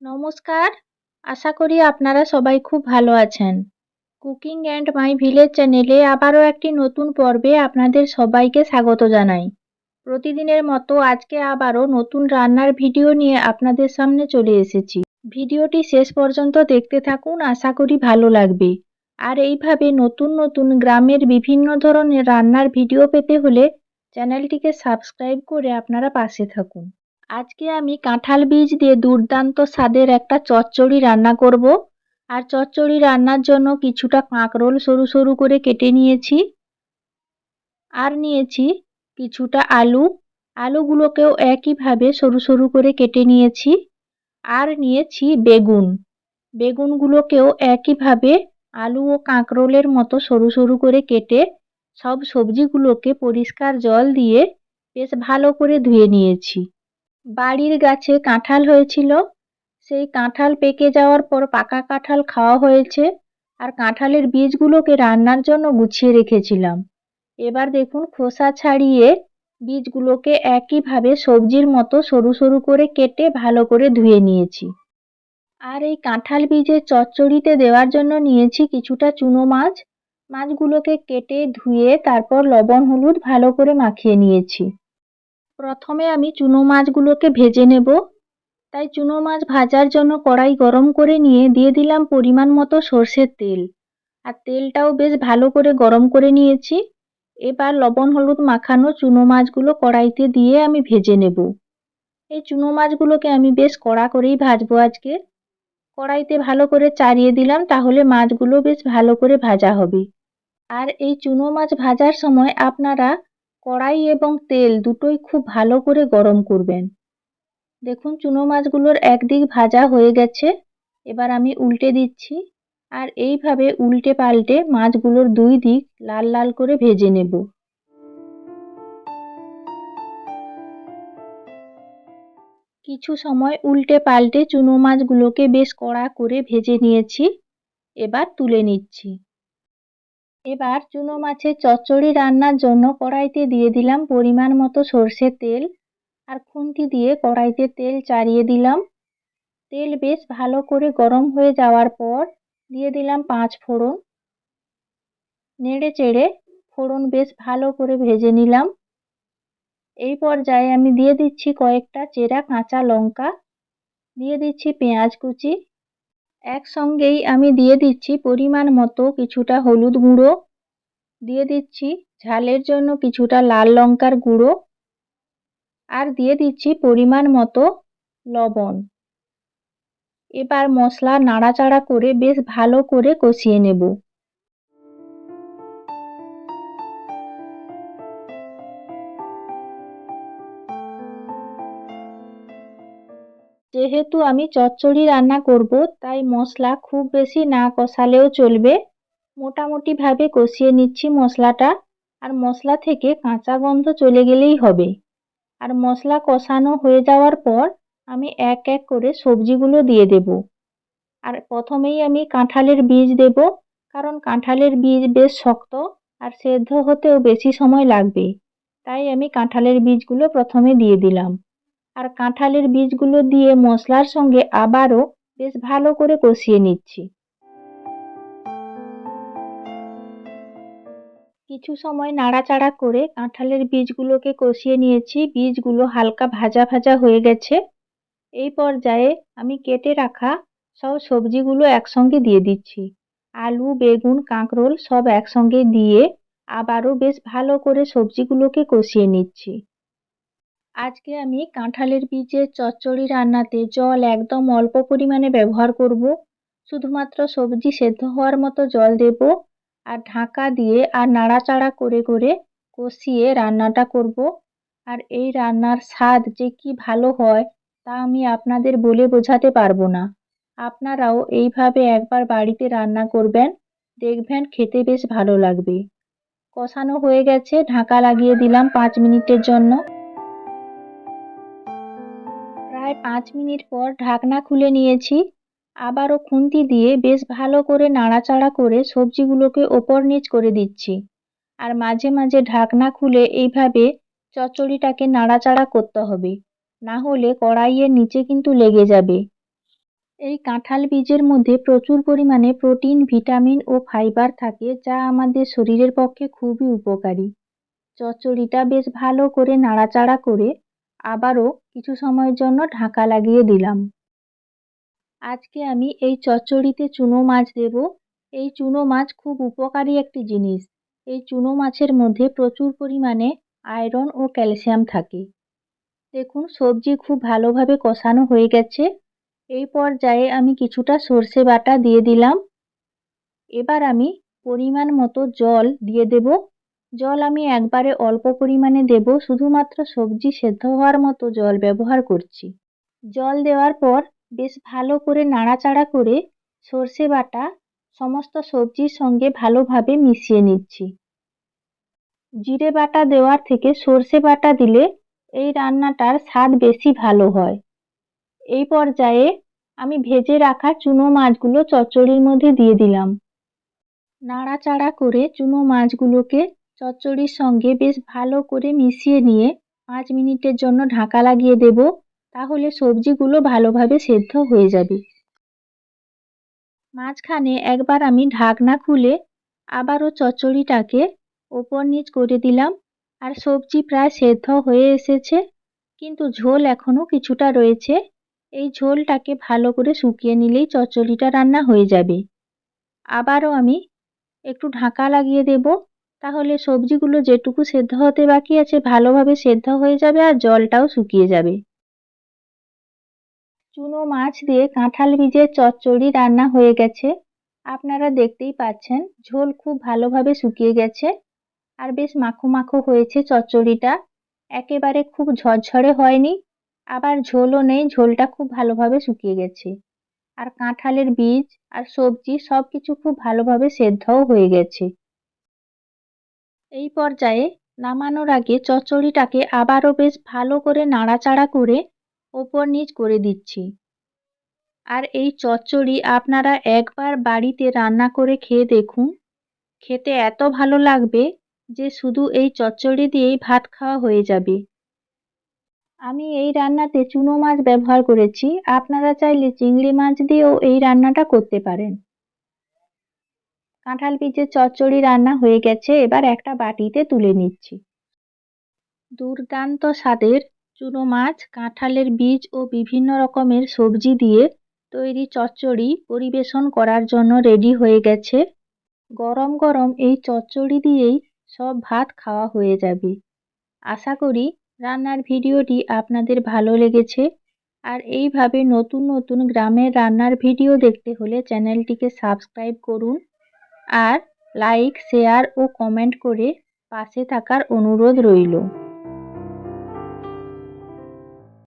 নমস্কার, আশা করি আপনারা সবাই খুব ভালো আছেন। কুকিং অ্যান্ড মাই ভিলেজ চ্যানেলে আবারও একটি নতুন পর্বে আপনাদের সবাইকে স্বাগত জানাই। প্রতিদিনের মতো আজকে আবারও নতুন রান্নার ভিডিও নিয়ে আপনাদের সামনে চলে এসেছি। ভিডিওটি শেষ পর্যন্ত দেখতে থাকুন, আশা করি ভালো লাগবে। আর এইভাবে নতুন নতুন গ্রামের বিভিন্ন ধরনের রান্নার ভিডিও পেতে হলে চ্যানেলটিকে সাবস্ক্রাইব করে আপনারা পাশে থাকুন। আজকে আমি কাঁঠাল বীজ দিয়ে দুর্দান্ত স্বাদের একটা চচ্চড়ি রান্না করব। আর চচ্চড়ি রান্নার জন্য কিছুটা কাঁকরোল সরু সরু করে কেটে নিয়েছি। আর নিয়েছি কিছুটা আলু, আলুগুলোকেও একইভাবে সরু সরু করে কেটে নিয়েছি। আর নিয়েছি বেগুন, বেগুনগুলোকেও একইভাবে আলু ও কাঁকরোলের মতো সরু সরু করে কেটে সব সবজিগুলোকে পরিষ্কার জল দিয়ে বেশ ভালো করে ধুয়ে নিয়েছি। বাড়ির গাছে কাঁঠাল হয়েছিল, সেই কাঁঠাল পেকে যাওয়ার পর পাকা কাঁঠাল খাওয়া হয়েছে। আর কাঁঠালের বীজগুলোকে রান্নার জন্য গুছিয়ে রেখেছিলাম। এবার দেখুন খোসা ছাড়িয়ে বীজগুলোকে একইভাবে সবজির মতো সরু সরু করে কেটে ভালো করে ধুয়ে নিয়েছি। আর এই কাঁঠাল বীজের চচ্চড়িতে দেওয়ার জন্য নিয়েছি কিছুটা চুনো মাছ। মাছগুলোকে কেটে ধুয়ে তারপর লবণ হলুদ ভালো করে মাখিয়ে নিয়েছি। প্রথমে আমি চুনো মাছগুলোকে ভেজে নেব। তাই চুনো মাছ ভাজার জন্য কড়াই গরম করে নিয়ে দিয়ে দিলাম পরিমাণ মতো সর্ষের তেল। আর তেলটাও বেশ ভালো করে গরম করে নিয়েছি। এবার লবণ হলুদ মাখানো চুনো মাছগুলো কড়াইতে দিয়ে আমি ভেজে নেব। এই চুনো মাছগুলোকে আমি বেশ কড়া করেই ভাজবো আজকে। কড়াইতে ভালো করে চাড়িয়ে দিলাম, তাহলে মাছগুলো বেশ ভালো করে ভাজা হবে। আর এই চুনো মাছ ভাজার সময় আপনারা কড়াই এবং তেল দুটোই খুব ভালো করে গরম করবেন। দেখুন চুনো মাছগুলোর একদিক ভাজা হয়ে গেছে। এবার আমি উল্টে দিচ্ছি। আর এইভাবে উল্টে পাল্টে মাছগুলোর দুই দিক লাল লাল করে ভেজে নেব। কিছু সময় উল্টে পাল্টে চুনো মাছগুলোকে বেশ কড়া করে ভেজে নিয়েছি। এবার তুলে নিচ্ছি। এবার চুনো মাছের চচ্চড়ি রান্নার জন্য কড়াইতে দিয়ে দিলাম পরিমাণ মতো সর্ষের তেল। আর খুন্তি দিয়ে কড়াইতে তেল চাড়িয়ে দিলাম। তেল বেশ ভালো করে গরম হয়ে যাওয়ার পর দিয়ে দিলাম 5 ফোড়ন। নেড়ে চেড়ে ফোড়ন বেশ ভালো করে ভেজে নিলাম। এই পর্যায়ে আমি দিয়ে দিচ্ছি কয়েকটা চেরা কাঁচা লঙ্কা, দিয়ে দিচ্ছি পেঁয়াজ কুচি। একসঙ্গেই আমি দিয়ে দিচ্ছি পরিমাণ মতো কিছুটা হলুদ গুঁড়ো, দিয়ে দিচ্ছি ঝালের জন্য কিছুটা লাল লঙ্কার গুঁড়ো, আর দিয়ে দিচ্ছি পরিমাণ মতো লবণ। এবার মশলা নাড়াচাড়া করে বেশ ভালো করে কষিয়ে নেব। যেহেতু আমি চচ্চড়ি রান্না করব, তাই মশলা খুব বেশি না কষালেও চলবে। মোটামুটিভাবে কষিয়ে নিচ্ছি মশলাটা। আর মশলা থেকে কাঁচা গন্ধ চলে গেলেই হবে। আর মশলা কষানো হয়ে যাওয়ার পর আমি এক এক করে সবজিগুলো দিয়ে দেব। আর প্রথমেই আমি কাঁঠালের বীজ দেব, কারণ কাঁঠালের বীজ বেশ শক্ত আর সেদ্ধ হতেও বেশি সময় লাগবে। তাই আমি কাঁঠালের বীজগুলো প্রথমে দিয়ে দিলাম। আর কাঁঠালের বীজগুলো দিয়ে মশলার সঙ্গে আবারও বেশ ভালো করে কষিয়ে নিচ্ছি। কিছু সময় নাড়াচাড়া করে কাঁঠালের বীজগুলোকে কষিয়ে নিয়েছি। বীজগুলো হালকা ভাজা ভাজা হয়ে গেছে। এই পর্যায়ে আমি কেটে রাখা সব সবজিগুলো একসঙ্গে দিয়ে দিচ্ছি। আলু, বেগুন, কাঁকরোল সব একসঙ্গে দিয়ে আবারও বেশ ভালো করে সবজিগুলোকে কষিয়ে নিচ্ছি। আজকে আমি কাঁঠালের বীজের চচ্চড়ি রান্নাতে জল একদম অল্প পরিমাণে ব্যবহার করব। শুধুমাত্র সবজি সেদ্ধ হওয়ার মতো জল দেব। আর ঢাকা দিয়ে আর নাড়াচাড়া করে করে কষিয়ে রান্নাটা করব। আর এই রান্নার স্বাদ যে কি ভালো হয় তা আমি আপনাদের বলে বোঝাতে পারবো না। আপনারাও এইভাবে একবার বাড়িতে রান্না করবেন, দেখবেন খেতে বেশ ভালো লাগবে। কষানো হয়ে গেছে, ঢাকা লাগিয়ে দিলাম 5 মিনিটের জন্য। প্রায় 5 মিনিট পর ঢাকনা খুলে নিয়েছি। আবারও খুন্তি দিয়ে বেশ ভালো করে নাড়াচাড়া করে সবজিগুলোকে ওপর নিচ করে দিচ্ছি। আর মাঝে মাঝে ঢাকনা খুলে এইভাবে চচ্চড়িটাকে নাড়াচাড়া করতে হবে, না হলে কড়াইয়ের নিচে কিন্তু লেগে যাবে। এই কাঁঠাল বীজের মধ্যে প্রচুর পরিমাণে প্রোটিন, ভিটামিন ও ফাইবার থাকে যা আমাদের শরীরের পক্ষে খুবই উপকারী। চচ্চড়িটা বেশ ভালো করে নাড়াচাড়া করে আবারও কিছু সময়ের জন্য ঢাকা লাগিয়ে দিলাম। আজকে আমি এই চচ্চড়িতে চুনো মাছ দেব। এই চুনো মাছ খুব উপকারী একটি জিনিস। এই চুনো মাছের মধ্যে প্রচুর পরিমাণে আয়রন ও ক্যালসিয়াম থাকে। দেখুন সবজি খুব ভালোভাবে কষানো হয়ে গেছে। এই পর্যায়ে আমি কিছুটা সর্ষে বাটা দিয়ে দিলাম। এবার আমি পরিমাণ মতো জল দিয়ে দেব। জল আমি একবারে অল্প পরিমাণে দেব, শুধুমাত্র সবজি সেদ্ধ হওয়ার মতো জল ব্যবহার করছি। জল দেওয়ার পর বেশ ভালো করে নাড়াচাড়া করে সর্ষে বাটা সমস্ত সবজির সঙ্গে ভালোভাবে মিশিয়ে নিচ্ছি। জিরে বাটা দেওয়ার থেকে সর্ষে বাটা দিলে এই রান্নাটার স্বাদ বেশি ভালো হয়। এই পর্যায়ে আমি ভেজে রাখা চুনো মাছগুলো চচ্চড়ির মধ্যে দিয়ে দিলাম। নাড়াচাড়া করে চুনো মাছগুলোকে চচ্চড়ির সঙ্গে বেশ ভালো করে মিশিয়ে নিয়ে 5 মিনিটের জন্য ঢাকা লাগিয়ে দেব। তাহলে সবজিগুলো ভালোভাবে সেদ্ধ হয়ে যাবে। মাঝখানে একবার আমি ঢাকনা খুলে আবারও চচ্চড়িটাকে ওপর নিচ করে দিলাম। আর সবজি প্রায় সেদ্ধ হয়ে এসেছে, কিন্তু ঝোল এখনও কিছুটা রয়েছে। এই ঝোলটাকে ভালো করে শুকিয়ে নিলেই চচ্চড়িটা রান্না হয়ে যাবে। আবারও আমি একটু ঢাকা লাগিয়ে দেব, তাহলে সবজিগুলো যেটুকু সেদ্ধ হতে বাকি আছে ভালোভাবে সেদ্ধ হয়ে যাবে আর জলটাও শুকিয়ে যাবে। চুনো মাছ দিয়ে কাঁঠাল বীজের চচ্চড়ি রান্না হয়ে গেছে। আপনারা দেখতেই পাচ্ছেন ঝোল খুব ভালোভাবে শুকিয়ে গেছে আর বেশ মাখো মাখো হয়েছে চচ্চড়িটা। একেবারে খুব ঝরঝরে হয়নি, আবার ঝোলও নেই, ঝোলটা খুব ভালোভাবে শুকিয়ে গেছে। আর কাঁঠালের বীজ আর সবজি সব কিছু খুব ভালোভাবে সেদ্ধও হয়ে গেছে। এই পর্যায়ে নামানোর আগে চচ্চড়িটাকে আবারও বেশ ভালো করে নাড়াচাড়া করে ওপর নিচ করে দিচ্ছি। আর এই চচ্চড়ি আপনারা একবার বাড়িতে রান্না করে খেয়ে দেখুন। খেতে এত ভালো লাগবে যে শুধু এই চচ্চড়ি দিয়েই ভাত খাওয়া হয়ে যাবে। আমি এই রান্নাতে চুনো মাছ ব্যবহার করেছি, আপনারা চাইলে চিংড়ি মাছ দিয়েও এই রান্নাটা করতে পারেন। কাঁঠাল বীজের চচ্চড়ি রান্না হয়ে গেছে, এবার একটা বাটিতে তুলে নিচ্ছি। দুর্দান্ত স্বাদের চুনো মাছ, কাঁঠালের বীজ ও বিভিন্ন রকমের সবজি দিয়ে তৈরি চচ্চড়ি পরিবেশন করার জন্য রেডি হয়ে গেছে। গরম গরম এই চচ্চড়ি দিয়েই সব ভাত খাওয়া হয়ে যাবে। আশা করি রান্নার ভিডিওটি আপনাদের ভালো লেগেছে। আর এইভাবে নতুন নতুন গ্রামের রান্নার ভিডিও দেখতে হলে চ্যানেলটিকে সাবস্ক্রাইব করুন আর লাইক, শেয়ার ও কমেন্ট করে পাশে থাকার অনুরোধ রইল।